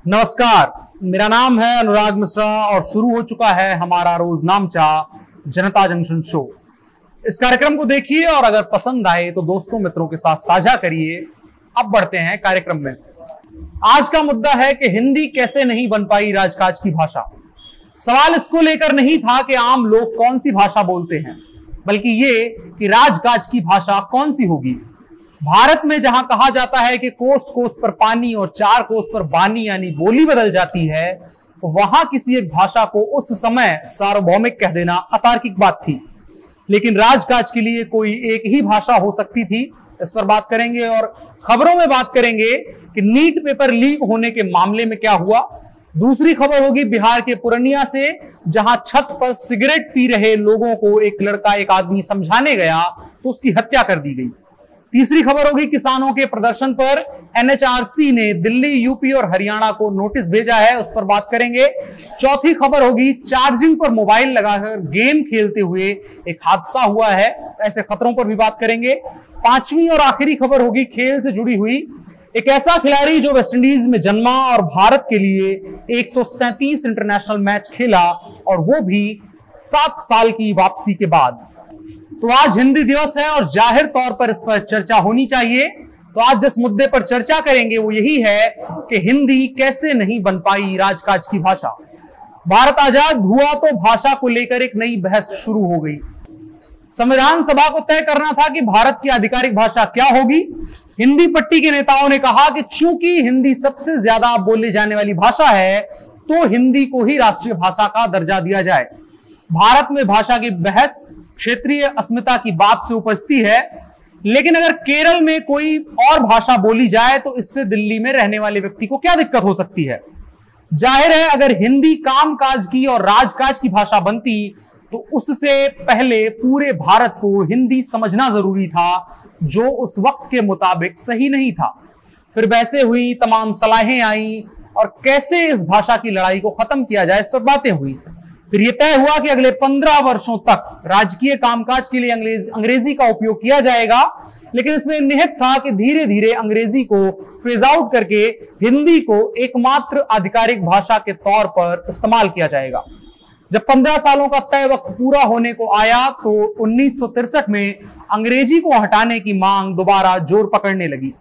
नमस्कार, मेरा नाम है अनुराग मिश्रा और शुरू हो चुका है हमारा रोजनामचा जनता जंक्शन शो। इस कार्यक्रम को देखिए और अगर पसंद आए तो दोस्तों मित्रों के साथ साझा करिए। अब बढ़ते हैं कार्यक्रम में। आज का मुद्दा है कि हिंदी कैसे नहीं बन पाई राजकाज की भाषा। सवाल इसको लेकर नहीं था कि आम लोग कौन सी भाषा बोलते हैं, बल्कि ये कि राजकाज की भाषा कौन सी होगी। भारत में जहां कहा जाता है कि कोस कोस पर पानी और चार कोस पर बानी यानी बोली बदल जाती है, तो वहां किसी एक भाषा को उस समय सार्वभौमिक कह देना अतार्किक बात थी। लेकिन राजकाज के लिए कोई एक ही भाषा हो सकती थी, इस पर बात करेंगे। और खबरों में बात करेंगे कि नीट पेपर लीक होने के मामले में क्या हुआ। दूसरी खबर होगी बिहार के पूर्णिया से, जहां छत पर सिगरेट पी रहे लोगों को एक आदमी समझाने गया तो उसकी हत्या कर दी गई। तीसरी खबर होगी किसानों के प्रदर्शन पर एनएचआरसी ने दिल्ली, यूपी और हरियाणा को नोटिस भेजा है, उस पर बात करेंगे। चौथी खबर होगी चार्जिंग पर मोबाइल लगाकर गेम खेलते हुए एक हादसा हुआ है, ऐसे खतरों पर भी बात करेंगे। पांचवी और आखिरी खबर होगी खेल से जुड़ी हुई। एक ऐसा खिलाड़ी जो वेस्टइंडीज में जन्मा और भारत के लिए 137 इंटरनेशनल मैच खेला, और वो भी 7 साल की वापसी के बाद। तो आज हिंदी दिवस है और जाहिर तौर पर इस पर चर्चा होनी चाहिए। तो आज जिस मुद्दे पर चर्चा करेंगे वो यही है कि हिंदी कैसे नहीं बन पाई राजकाज की भाषा। भारत आजाद हुआ तो भाषा को लेकर एक नई बहस शुरू हो गई। संविधान सभा को तय करना था कि भारत की आधिकारिक भाषा क्या होगी। हिंदी पट्टी के नेताओं ने कहा कि चूंकि हिंदी सबसे ज्यादा बोले जाने वाली भाषा है, तो हिंदी को ही राष्ट्रीय भाषा का दर्जा दिया जाए। भारत में भाषा की बहस क्षेत्रीय अस्मिता की बात से उपजती है, लेकिन अगर केरल में कोई और भाषा बोली जाए तो इससे दिल्ली में रहने वाले व्यक्ति को क्या दिक्कत हो सकती है। जाहिर है अगर हिंदी कामकाज की और राजकाज की भाषा बनती तो उससे पहले पूरे भारत को हिंदी समझना जरूरी था, जो उस वक्त के मुताबिक सही नहीं था। फिर बहसें हुई, तमाम सलाहें आई और कैसे इस भाषा की लड़ाई को खत्म किया जाए, इस पर बातें हुई। फिर यह तय हुआ कि अगले 15 वर्षों तक राजकीय कामकाज के लिए अंग्रेजी का उपयोग किया जाएगा, लेकिन इसमें निहित था कि धीरे धीरे अंग्रेजी को फेज आउट करके हिंदी को एकमात्र आधिकारिक भाषा के तौर पर इस्तेमाल किया जाएगा। जब 15 सालों का तय वक्त पूरा होने को आया तो 1963 में अंग्रेजी को हटाने की मांग दोबारा जोर पकड़ने लगी।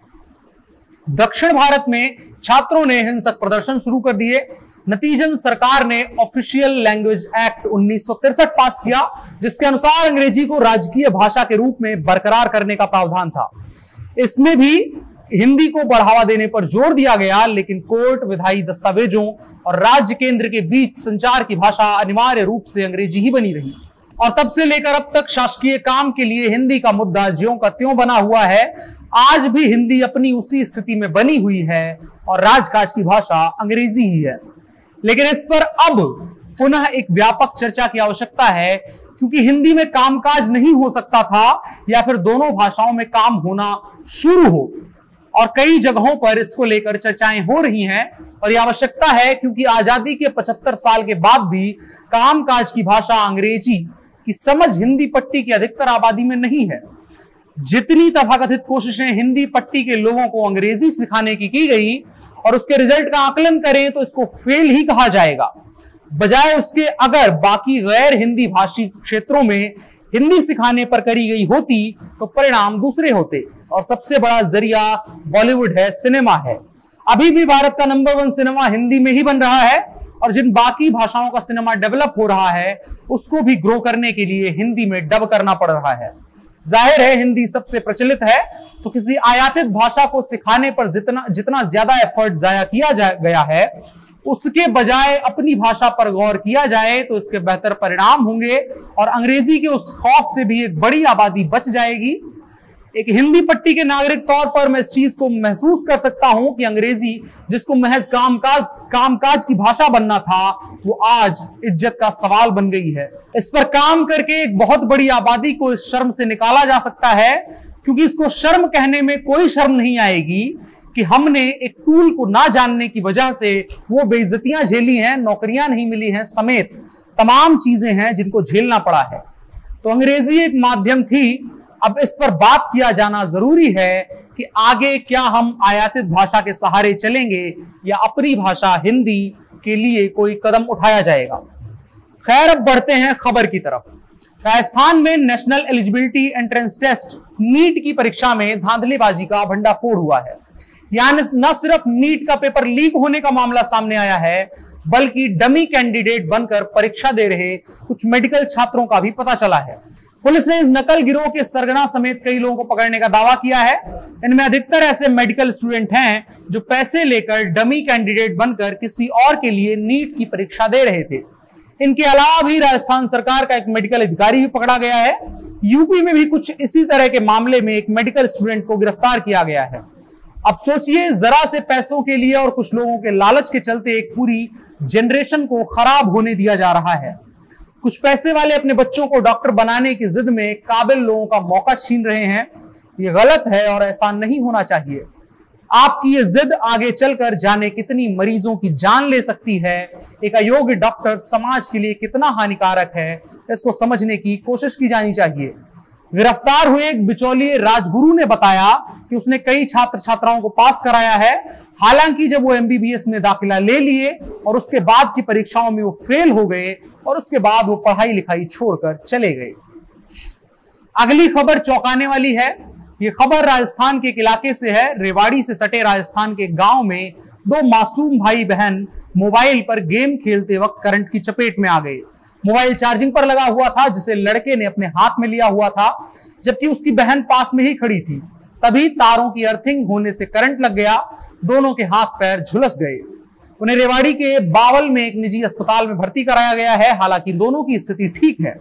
दक्षिण भारत में छात्रों ने हिंसक प्रदर्शन शुरू कर दिए। नतीजन सरकार ने ऑफिशियल लैंग्वेज एक्ट 1963 पास किया, जिसके अनुसार अंग्रेजी को राजकीय भाषा के रूप में बरकरार करने का प्रावधान था। इसमें भी हिंदी को बढ़ावा देने पर जोर दिया गया, लेकिन कोर्ट, विधायी दस्तावेजों और राज्य केंद्र के बीच संचार की भाषा अनिवार्य रूप से अंग्रेजी ही बनी रही। और तब से लेकर अब तक शासकीय काम के लिए हिंदी का मुद्दा ज्यों का त्यों बना हुआ है। आज भी हिंदी अपनी उसी स्थिति में बनी हुई है और राजकाज की भाषा अंग्रेजी ही है। लेकिन इस पर अब पुनः एक व्यापक चर्चा की आवश्यकता है, क्योंकि हिंदी में कामकाज नहीं हो सकता था या फिर दोनों भाषाओं में काम होना शुरू हो, और कई जगहों पर इसको लेकर चर्चाएं हो रही हैं। और यह आवश्यकता है क्योंकि आजादी के 75 साल के बाद भी कामकाज की भाषा अंग्रेजी की समझ हिंदी पट्टी की अधिकतर आबादी में नहीं है। जितनी तथाकथित कोशिशें हिंदी पट्टी के लोगों को अंग्रेजी सिखाने की गई और उसके रिजल्ट का आकलन करें तो इसको फेल ही कहा जाएगा। बजाय उसके अगर बाकी गैर हिंदी भाषी क्षेत्रों में हिंदी सिखाने पर करी गई होती तो परिणाम दूसरे होते। और सबसे बड़ा जरिया बॉलीवुड है, सिनेमा है। अभी भी भारत का नंबर 1 सिनेमा हिंदी में ही बन रहा है, और जिन बाकी भाषाओं का सिनेमा डेवलप हो रहा है उसको भी ग्रो करने के लिए हिंदी में डब करना पड़ रहा है। जाहिर है हिंदी सबसे प्रचलित है, तो किसी आयातित भाषा को सिखाने पर जितना ज्यादा एफर्ट जाया किया गया है, उसके बजाय अपनी भाषा पर गौर किया जाए तो इसके बेहतर परिणाम होंगे और अंग्रेजी के उस खौफ से भी एक बड़ी आबादी बच जाएगी। एक हिंदी पट्टी के नागरिक तौर पर मैं इस चीज को महसूस कर सकता हूं कि अंग्रेजी, जिसको महज कामकाज की भाषा बनना था, वो आज इज्जत का सवाल बन गई है। इस पर काम करके एक बहुत बड़ी आबादी को इस शर्म से निकाला जा सकता है, क्योंकि इसको शर्म कहने में कोई शर्म नहीं आएगी कि हमने एक टूल को ना जानने की वजह से वो बेइज्जतियां झेली हैं, नौकरियां नहीं मिली हैं, समेत तमाम चीजें हैं जिनको झेलना पड़ा है। तो अंग्रेजी एक माध्यम थी, अब इस पर बात किया जाना जरूरी है कि आगे क्या हम आयातित भाषा के सहारे चलेंगे या अपनी भाषा हिंदी के लिए कोई कदम उठाया जाएगा। खैर, अब बढ़ते हैं खबर की तरफ। राजस्थान में national eligibility entrance test NEET की परीक्षा में धांधलीबाजी का भंडाफोड़ हुआ है। यानी न सिर्फ नीट का पेपर लीक होने का मामला सामने आया है, बल्कि डमी कैंडिडेट बनकर परीक्षा दे रहे कुछ मेडिकल छात्रों का भी पता चला है। पुलिस ने इस नकल गिरोह के सरगना समेत कई लोगों को पकड़ने का दावा किया है। इनमें अधिकतर ऐसे मेडिकल स्टूडेंट हैं जो पैसे लेकर डमी कैंडिडेट बनकर किसी और के लिए नीट की परीक्षा दे रहे थे। इनके अलावा भी राजस्थान सरकार का एक मेडिकल अधिकारी भी पकड़ा गया है। यूपी में भी कुछ इसी तरह के मामले में एक मेडिकल स्टूडेंट को गिरफ्तार किया गया है। अब सोचिए, जरा से पैसों के लिए और कुछ लोगों के लालच के चलते एक पूरी जनरेशन को खराब होने दिया जा रहा है। कुछ पैसे वाले अपने बच्चों को डॉक्टर बनाने की जिद में काबिल लोगों का मौका छीन रहे हैं। ये गलत है और ऐसा नहीं होना चाहिए। आपकी ये जिद आगे चलकर जाने कितनी मरीजों की जान ले सकती है। एक अयोग्य डॉक्टर समाज के लिए कितना हानिकारक है, इसको समझने की कोशिश की जानी चाहिए। गिरफ्तार हुए एक बिचौलिए राजगुरु ने बताया कि उसने कई छात्र छात्राओं को पास कराया है। हालांकि जब वो एमबीबीएस में दाखिला ले लिए और उसके बाद की परीक्षाओं में वो फेल हो गए और उसके बाद वो पढ़ाई लिखाई छोड़कर चले गए। अगली खबर चौंकाने वाली है। ये खबर राजस्थान के एक इलाके से है। रेवाड़ी से सटे राजस्थान के गांव में दो मासूम भाई बहन मोबाइल पर गेम खेलते वक्त करंट की चपेट में आ गए। मोबाइल चार्जिंग पर लगा हुआ था, जिसे लड़के ने अपने हाथ में लिया हुआ था, जबकि उसकी बहन पास में ही खड़ी थी। तभी तारों की अर्थिंग होने से करंट लग गया। दोनों के हाथ पैर झुलस गए। उन्हें रेवाड़ी के बावल में एक निजी अस्पताल में भर्ती कराया गया है। हालांकि दोनों की स्थिति ठीक है,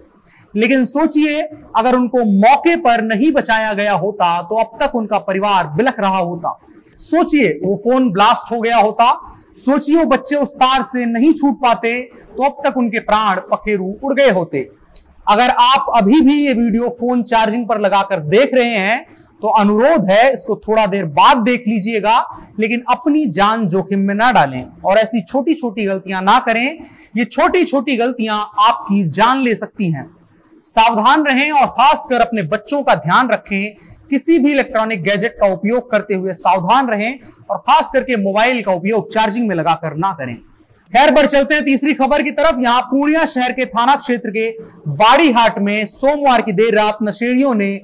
लेकिन सोचिए, अगर उनको मौके पर नहीं बचाया गया होता तो अब तक उनका परिवार बिलख रहा होता। सोचिए, वो फोन ब्लास्ट हो गया होता। सोचिए, वो बच्चे उस तार से नहीं छूट पाते तो अब तक उनके प्राण पखेरु उड़ गए होते। अगर आप अभी भी ये वीडियो फोन चार्जिंग पर लगाकर देख रहे हैं तो अनुरोध है, इसको थोड़ा देर बाद देख लीजिएगा, लेकिन अपनी जान जोखिम में ना डालें और ऐसी छोटी छोटी गलतियां ना करें। ये छोटी छोटी गलतियां आपकी जान ले सकती हैं। सावधान रहें और खासकर अपने बच्चों का ध्यान रखें। किसी भी इलेक्ट्रॉनिक गैजेट का उपयोग करते हुए सावधान रहें और खास करके मोबाइल का उपयोग चार्जिंग में लगाकर ना करें। खैर, बढ़ चलते हैं तीसरी खबर की तरफ। यहां पूर्णिया शहर के थाना क्षेत्र के बाड़ी हाट में सोमवार की देर रात नशेड़ियों ने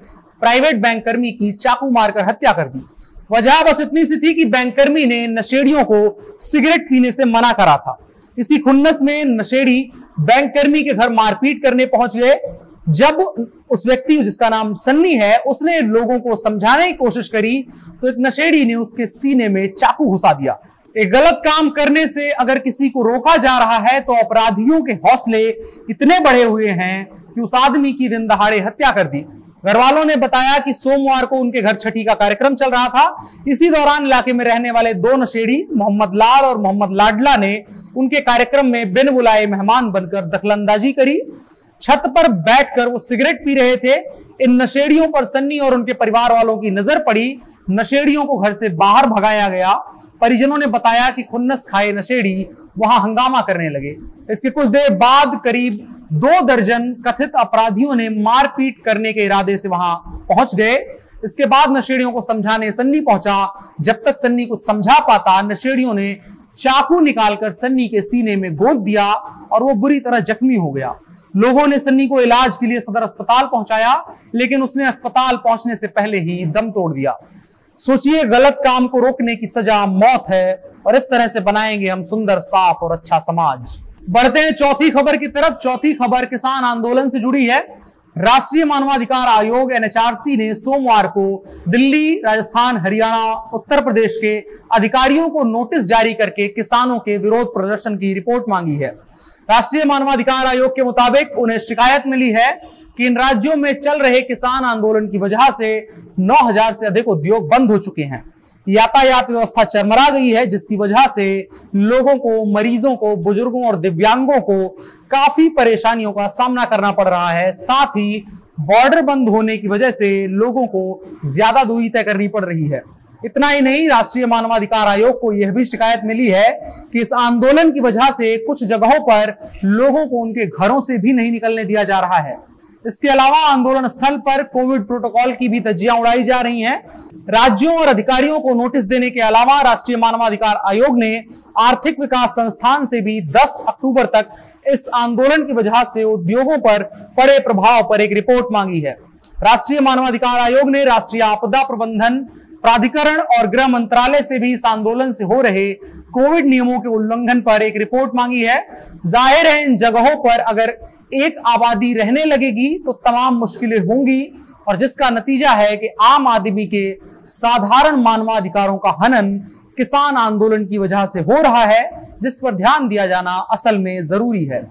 प्राइवेट बैंक कर्मी की चाकू मारकर हत्या कर दी। वजह बस इतनी सी थी कि बैंक कर्मी ने नशेड़ियों को सिगरेट पीने से मना करा था। इसी खुन्नस में नशेड़ी बैंक कर्मी के घर मारपीट करने पहुंच गए। जब उस व्यक्ति, जिसका नाम सन्नी है, उसने लोगों को समझाने की कोशिश करी तो एक नशेड़ी ने उसके सीने में चाकू घुसा दिया। एक गलत काम करने से अगर किसी को रोका जा रहा है तो अपराधियों के हौसले इतने बढ़े हुए हैं कि उस आदमी की दिन दहाड़े हत्या कर दी। घर वालों ने बताया कि सोमवार को उनके घर छठी का कार्यक्रम चल रहा था। इसी दौरान इलाके में रहने वाले दो नशेड़ी मोहम्मद लाल और मोहम्मद लाडला ने उनके कार्यक्रम में बिन बुलाए मेहमान बनकर दखलंदाजी करी। छत पर बैठकर वो सिगरेट पी रहे थे। इन नशेड़ियों पर सन्नी और उनके परिवार वालों की नजर पड़ी। नशेड़ियों को घर से बाहर भगाया गया। परिजनों ने बताया कि खुन्नस खाए नशेड़ी वहां हंगामा करने लगे। इसके कुछ देर बाद करीब 2 दर्जन कथित अपराधियों ने मारपीट करने के इरादे से वहां पहुंच गए। इसके बाद नशेड़ियों को समझाने सन्नी पहुंचा। जब तक सन्नी कुछ समझा पाता, नशेड़ियों ने चाकू निकालकर सन्नी के सीने में गोद दिया और वो बुरी तरह जख्मी हो गया। लोगों ने सन्नी को इलाज के लिए सदर अस्पताल पहुंचाया, लेकिन उसने अस्पताल पहुंचने से पहले ही दम तोड़ दिया। सोचिए, गलत काम को रोकने की सजा मौत है और इस तरह से बनाएंगे हम सुंदर, साफ और अच्छा समाज। बढ़ते हैं चौथी खबर की तरफ। चौथी खबर किसान आंदोलन से जुड़ी है। राष्ट्रीय मानवाधिकार आयोग एनएचआरसी ने सोमवार को दिल्ली, राजस्थान, हरियाणा, उत्तर प्रदेश के अधिकारियों को नोटिस जारी करके किसानों के विरोध प्रदर्शन की रिपोर्ट मांगी है। राष्ट्रीय मानवाधिकार आयोग के मुताबिक उन्हें शिकायत मिली है कि इन राज्यों में चल रहे किसान आंदोलन की वजह से 9000 से अधिक उद्योग बंद हो चुके हैं। यातायात व्यवस्था चरमरा गई है, जिसकी वजह से लोगों को, मरीजों को, बुजुर्गों और दिव्यांगों को काफी परेशानियों का सामना करना पड़ रहा है। साथ ही बॉर्डर बंद होने की वजह से लोगों को ज्यादा दूरी तय करनी पड़ रही है। इतना ही नहीं, राष्ट्रीय मानवाधिकार आयोग को यह भी शिकायत मिली है कि इस आंदोलन की वजह से कुछ जगहों पर लोगों को उनके घरों से भी नहीं निकलने दिया जा रहा है। इसके अलावा आंदोलन स्थल पर कोविड प्रोटोकॉल की भी धज्जियां उड़ाई जा रही हैं। राज्यों और अधिकारियों को नोटिस देने के अलावा राष्ट्रीय मानवाधिकार आयोग ने आर्थिक विकास संस्थान से भी 10 अक्टूबर तक इस आंदोलन की वजह से उद्योगों पर पड़े प्रभाव पर एक रिपोर्ट मांगी है। राष्ट्रीय मानवाधिकार आयोग ने राष्ट्रीय आपदा प्रबंधन प्राधिकरण और गृह मंत्रालय से भी इस आंदोलन से हो रहे कोविड नियमों के उल्लंघन पर एक रिपोर्ट मांगी है। जाहिर है इन जगहों पर अगर एक आबादी रहने लगेगी तो तमाम मुश्किलें होंगी और जिसका नतीजा है कि आम आदमी के साधारण मानवाधिकारों का हनन किसान आंदोलन की वजह से हो रहा है, जिस पर ध्यान दिया जाना असल में जरूरी है।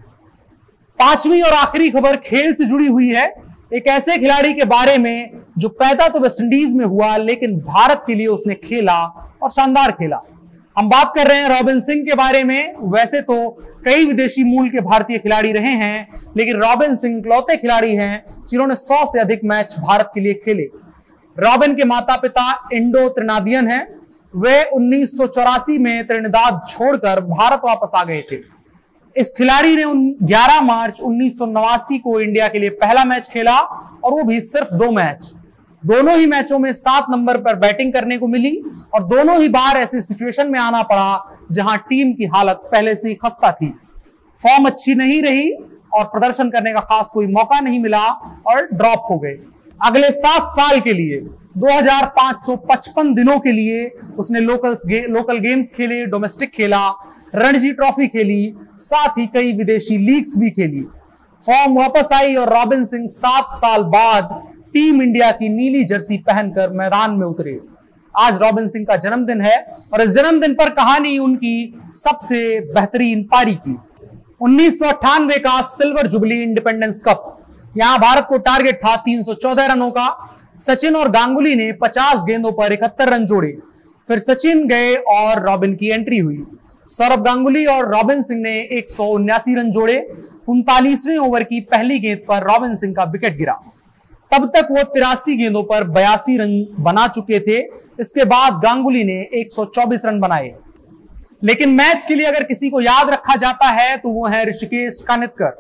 पांचवी और आखिरी खबर खेल से जुड़ी हुई है। एक ऐसे खिलाड़ी के बारे में जो पैदा तो वेस्टइंडीज में हुआ लेकिन भारत के लिए उसने खेला और शानदार खेला। हम बात कर रहे हैं रॉबिन सिंह के बारे में। वैसे तो कई विदेशी मूल के भारतीय खिलाड़ी रहे हैं, लेकिन रॉबिन सिंह इकलौते खिलाड़ी हैं जिन्होंने 100 से अधिक मैच भारत के लिए खेले। रॉबिन के माता पिता इंडो त्रिनादियन हैं। वे 1984 में त्रिनिदाद छोड़कर भारत वापस आ गए थे। इस खिलाड़ी ने 11 मार्च 1989 को इंडिया के लिए पहला मैच खेला और वो भी सिर्फ 2 मैच। दोनों ही मैचों में 7 नंबर पर बैटिंग करने को मिली और दोनों ही बार ऐसी सिचुएशन में आना पड़ा जहां टीम की हालत पहले से ही खस्ता थी। फॉर्म अच्छी नहीं रही और प्रदर्शन करने का खास कोई मौका नहीं मिला और ड्रॉप हो गए। अगले 7 साल के लिए 2555 दिनों के लिए उसने लोकल गेम्स खेले, डोमेस्टिक खेला, रणजी ट्रॉफी खेली, साथ ही कई विदेशी लीग्स भी खेली। फॉर्म वापस आई और रॉबिन सिंह 7 साल बाद टीम इंडिया की नीली जर्सी पहनकर मैदान में उतरे। आज रॉबिन सिंह का जन्मदिन है और इस जन्मदिन पर कहानी उनकी सबसे बेहतरीन पारी की। 1998 का सिल्वर जुबली इंडिपेंडेंस कप। यहां भारत को टारगेट था 314 रनों का। सचिन और गांगुली ने 50 गेंदों पर 71 रन जोड़े। फिर सचिन गए और रॉबिन की एंट्री हुई। सौरभ गांगुली और रॉबिन सिंह ने 179 रन जोड़े। 39वें ओवर की पहली गेंद पर रॉबिन सिंह का विकेट गिरा। तब तक वो 83 गेंदों पर 82 रन बना चुके थे। इसके बाद गांगुली ने 124 रन बनाए। लेकिन मैच के लिए अगर किसी को याद रखा जाता है तो वो है ऋषिकेश कानितकर।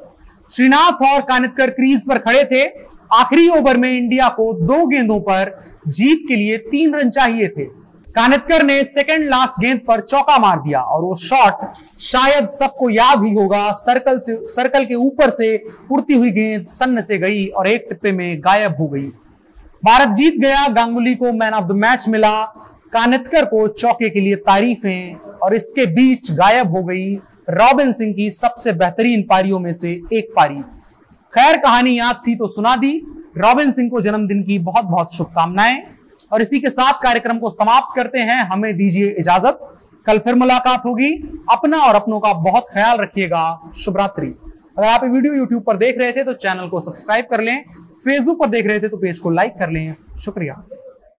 श्रीनाथ और कानितकर क्रीज पर खड़े थे। आखिरी ओवर में इंडिया को 2 गेंदों पर जीत के लिए 3 रन चाहिए थे। कानितकर ने सेकंड लास्ट गेंद पर चौका मार दिया और वो शॉट शायद सबको याद ही होगा। सर्कल के ऊपर से उड़ती हुई गेंद सन्न से गई और एक टिप्पे में गायब हो गई। भारत जीत गया। गांगुली को मैन ऑफ द मैच मिला। कानितकर को चौके के लिए तारीफें और इसके बीच गायब हो गई रॉबिन सिंह की सबसे बेहतरीन पारियों में से एक पारी। खैर, कहानी याद थी तो सुना दी। रॉबिन सिंह को जन्मदिन की बहुत बहुत शुभकामनाएं। और इसी के साथ कार्यक्रम को समाप्त करते हैं। हमें दीजिए इजाजत। कल फिर मुलाकात होगी। अपना और अपनों का बहुत ख्याल रखिएगा। शुभ रात्रि। अगर आप ये वीडियो YouTube पर देख रहे थे तो चैनल को सब्सक्राइब कर लें। फेसबुक पर देख रहे थे तो पेज को लाइक कर लें। शुक्रिया।